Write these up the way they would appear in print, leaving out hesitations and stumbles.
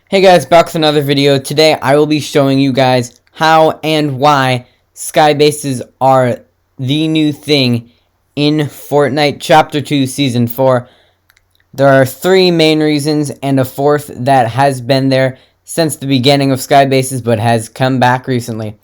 Hey guys, back with another video. Today I will be showing you guys how and why skybases are the new thing in Fortnite Chapter 2 Season 4. There are three main reasons and a fourth that has been there since the beginning of skybases but has come back recently.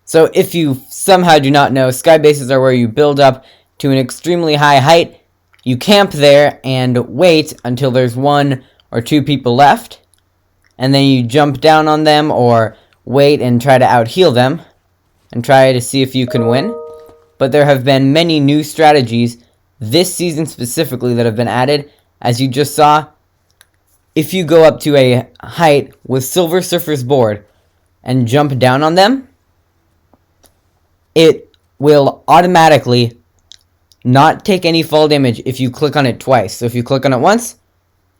So if you somehow do not know, skybases are where you build up to an extremely high height, you camp there and wait until there's one or two people left, and then you jump down on them or wait and try to out-heal them and try to see if you can win. But there have been many new strategies this season specifically that have been added. As you just saw, if you go up to a height with Silver Surfer's board and jump down on them, it will automatically not take any fall damage if you click on it twice. So if you click on it once,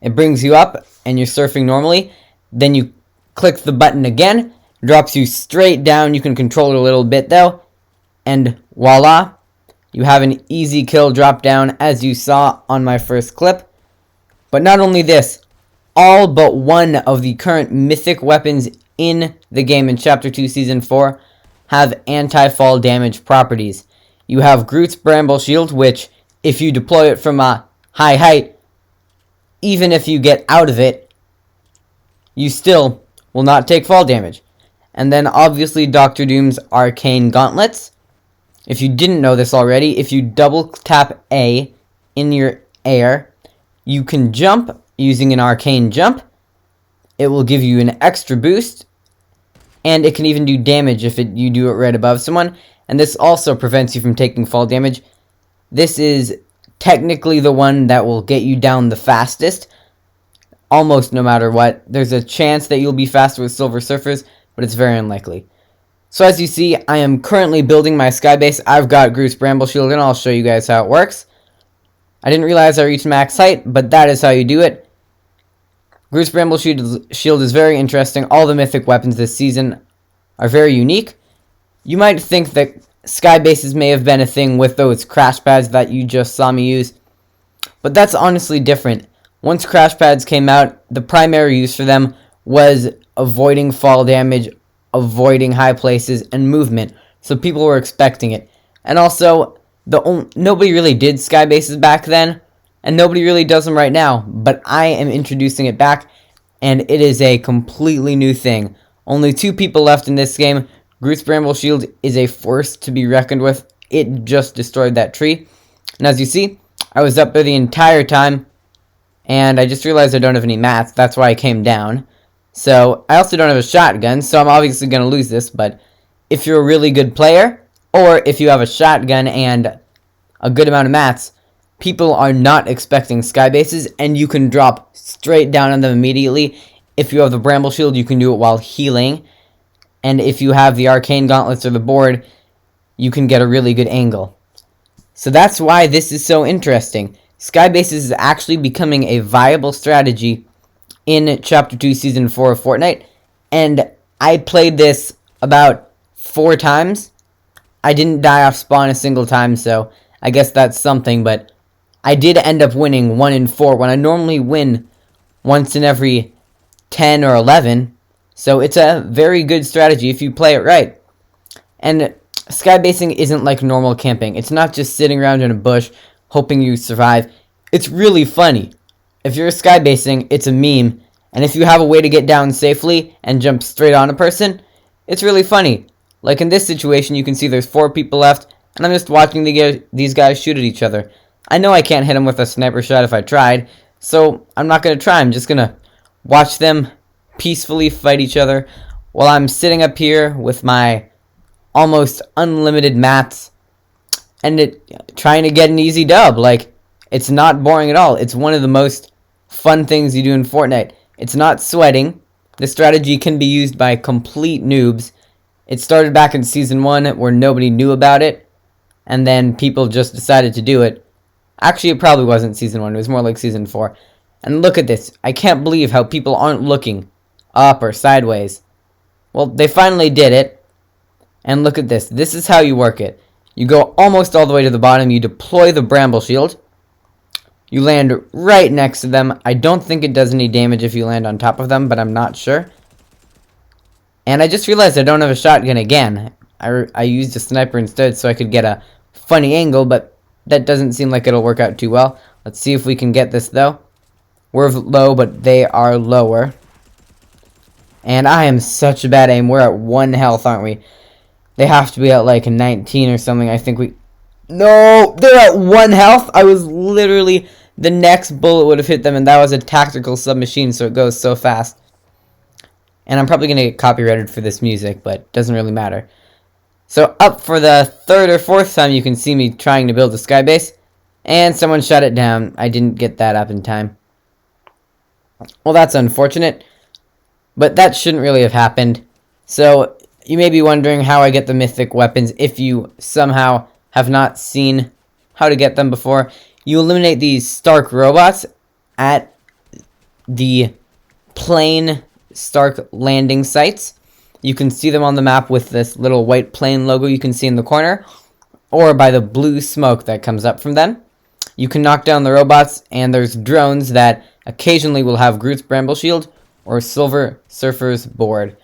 it brings you up and you're surfing normally. Then you click the button again, drops you straight down. You can control it a little bit though, and voila, you have an easy kill drop down as you saw on my first clip. But not only this, all but one of the current mythic weapons in the game in Chapter 2 Season 4 have anti-fall damage properties. You have Groot's Bramble Shield, which if you deploy it from a high height, even if you get out of it, you still will not take fall damage. And then obviously Dr. Doom's Arcane Gauntlets. If you didn't know this already, if you double tap A in your air, you can jump using an arcane jump. It will give you an extra boost, and it can even do damage if you do it right above someone. And this also prevents you from taking fall damage. This is technically the one that will get you down the fastest. Almost no matter what. There's a chance that you'll be faster with Silver Surfers, but it's very unlikely. So as you see, I am currently building my skybase. I've got Groot's Bramble Shield, and I'll show you guys how it works. I didn't realize I reached max height, but that is how you do it. Groot's Bramble Shield is very interesting. All the mythic weapons this season are very unique. You might think that skybases may have been a thing with those crash pads that you just saw me use, but that's honestly different. Once crash pads came out, the primary use for them was avoiding fall damage, avoiding high places, and movement. So people were expecting it. And also, nobody really did skybases back then, and nobody really does them right now. But I am introducing it back, and it is a completely new thing. Only two people left in this game. Groot's Bramble Shield is a force to be reckoned with. It just destroyed that tree. And as you see, I was up there the entire time. And I just realized I don't have any mats. That's why I came down. So, I also don't have a shotgun, so I'm obviously going to lose this. But if you're a really good player, or if you have a shotgun and a good amount of mats, people are not expecting skybases, and you can drop straight down on them immediately. If you have the Bramble Shield, you can do it while healing. And if you have the Arcane Gauntlets or the board, you can get a really good angle. So that's why this is so interesting. Skybases is actually becoming a viable strategy in Chapter 2 Season 4 of Fortnite, and I played this about 4 times. I didn't die off spawn a single time, so I guess that's something, but I did end up winning 1 in 4 when I normally win once in every 10 or 11, so it's a very good strategy if you play it right. And skybasing isn't like normal camping. It's not just sitting around in a bush hoping you survive. It's really funny. If you're skybasing, it's a meme, and if you have a way to get down safely and jump straight on a person, it's really funny. Like in this situation, you can see there's 4 people left, and I'm just watching these guys shoot at each other. I know I can't hit them with a sniper shot if I tried, so I'm not going to try. I'm just going to watch them peacefully fight each other while I'm sitting up here with my almost unlimited mats and trying to get an easy dub. Like, it's not boring at all. It's one of the most fun things you do in Fortnite. It's not sweating. This strategy can be used by complete noobs. It started back in Season 1 where nobody knew about it, and then people just decided to do it. Actually, it probably wasn't Season 1. It was more like Season 4. And look at this. I can't believe how people aren't looking up or sideways. Well, they finally did it. And look at this. This is how you work it. You go almost all the way to the bottom. You deploy the Bramble Shield. You land right next to them. I don't think it does any damage if you land on top of them, but I'm not sure. And I just realized I don't have a shotgun again. I used a sniper instead so I could get a funny angle, but that doesn't seem like it'll work out too well. Let's see if we can get this, though. We're low, but they are lower. And I am such a bad aim. We're at 1 health, aren't we? They have to be at like 19 or something. I think we... No! They're at 1 health! I was literally... The next bullet would have hit them, and that was a tactical submachine, so it goes so fast. And I'm probably going to get copyrighted for this music, but it doesn't really matter. So up for the 3rd or 4th time you can see me trying to build a skybase. And someone shut it down. I didn't get that up in time. Well, that's unfortunate. But that shouldn't really have happened. So you may be wondering how I get the mythic weapons if you somehow have not seen how to get them before. You eliminate these Stark robots at the plane Stark landing sites. You can see them on the map with this little white plane logo you can see in the corner, or by the blue smoke that comes up from them. You can knock down the robots, and there's drones that occasionally will have Groot's Bramble Shield or Silver Surfer's board.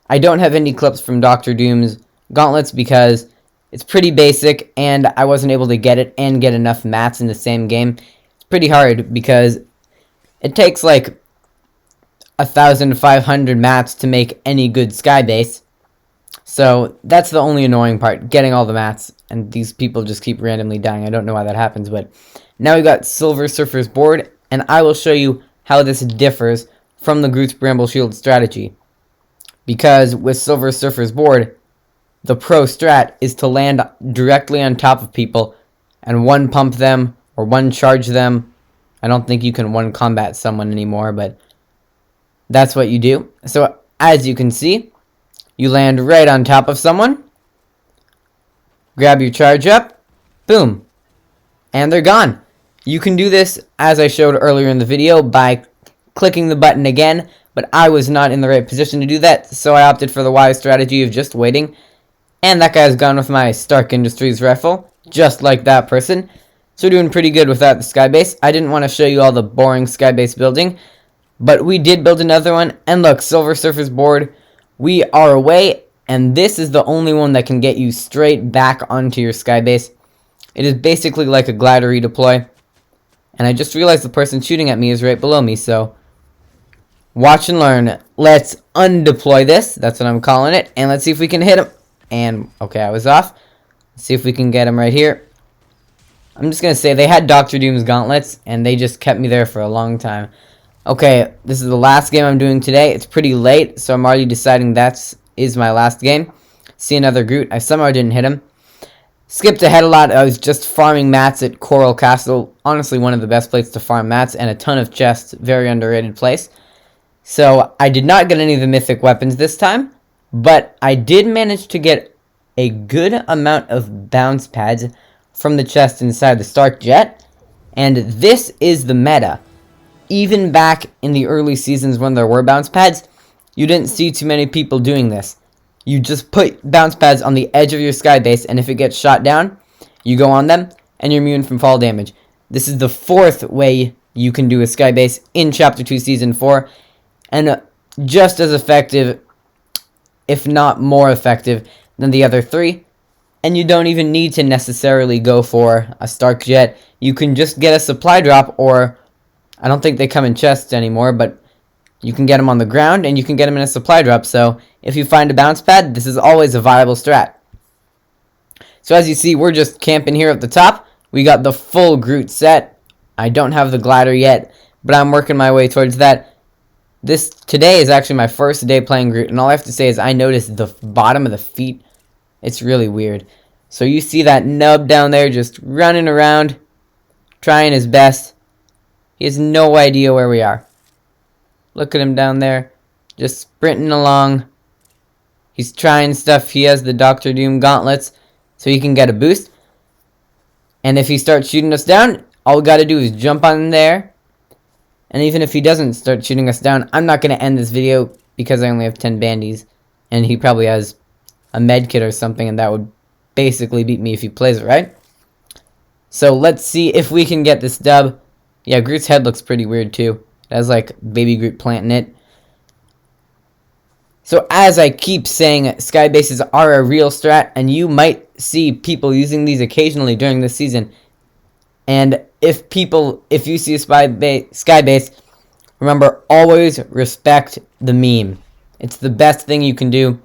I don't have any clips from Doctor Doom's gauntlets because it's pretty basic, and I wasn't able to get it and get enough mats in the same game. It's pretty hard because it takes like 1,500 mats to make any good skybase. So that's the only annoying part, getting all the mats, and these people just keep randomly dying. I don't know why that happens, but now we've got Silver Surfer's board, and I will show you how this differs from the Groot's Bramble Shield strategy. Because with Silver Surfer's board, the pro strat is to land directly on top of people and one pump them or one charge them. I don't think you can one combat someone anymore, but that's what you do. So as you can see, you land right on top of someone, grab your charge up, boom, and they're gone. You can do this, as I showed earlier in the video, by clicking the button again, but I was not in the right position to do that, so I opted for the wise strategy of just waiting. And that guy's gone with my Stark Industries rifle, just like that person. So we're doing pretty good without the skybase. I didn't want to show you all the boring skybase building, but we did build another one. And look, Silver Surfer's board, we are away, and this is the only one that can get you straight back onto your skybase. It is basically like a glider redeploy. And I just realized the person shooting at me is right below me, so watch and learn. Let's undeploy this, that's what I'm calling it, and let's see if we can hit him. And, okay, I was off. Let's see if we can get him right here. I'm just going to say, they had Doctor Doom's gauntlets, and they just kept me there for a long time. Okay, this is the last game I'm doing today. It's pretty late, so I'm already deciding that is my last game. See another Groot. I somehow didn't hit him. Skipped ahead a lot. I was just farming mats at Coral Castle. Honestly, one of the best places to farm mats, and a ton of chests. Very underrated place. So, I did not get any of the mythic weapons this time. But I did manage to get a good amount of bounce pads from the chest inside the Stark Jet. And this is the meta. Even back in the early seasons when there were bounce pads, you didn't see too many people doing this. You just put bounce pads on the edge of your skybase, and if it gets shot down, you go on them, and you're immune from fall damage. This is the 4th way you can do a skybase in Chapter 2 Season 4. And just as effective, if not more effective, than the other 3. And you don't even need to necessarily go for a Stark Jet. You can just get a supply drop, or I don't think they come in chests anymore, but you can get them on the ground, and you can get them in a supply drop. So if you find a bounce pad, this is always a viable strat. So as you see, we're just camping here at the top. We got the full Groot set. I don't have the glider yet, but I'm working my way towards that. Today is actually my first day playing Groot, and all I have to say is I noticed the bottom of the feet. It's really weird. So you see that nub down there just running around, trying his best. He has no idea where we are. Look at him down there, just sprinting along. He's trying stuff. He has the Doctor Doom gauntlets, so he can get a boost. And if he starts shooting us down, all we gotta do is jump on there. And even if he doesn't start shooting us down, I'm not going to end this video because I only have 10 bandies. And he probably has a med kit or something, and that would basically beat me if he plays it, right? So let's see if we can get this dub. Yeah, Groot's head looks pretty weird too. It has like baby Groot plant in it. So as I keep saying, skybases are a real strat, and you might see people using these occasionally during this season. And if you see a skybase, remember, always respect the meme. It's the best thing you can do.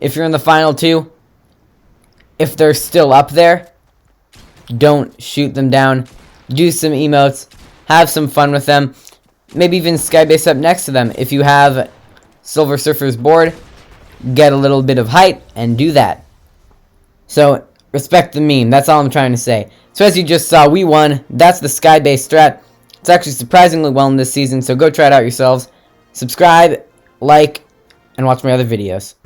If you're in the final two, if they're still up there, don't shoot them down. Do some emotes. Have some fun with them. Maybe even skybase up next to them. If you have Silver Surfer's board, get a little bit of height and do that. So, respect the meme. That's all I'm trying to say. So as you just saw, we won. That's the skybase strat. It's actually surprisingly well in this season, so go try it out yourselves. Subscribe, like, and watch my other videos.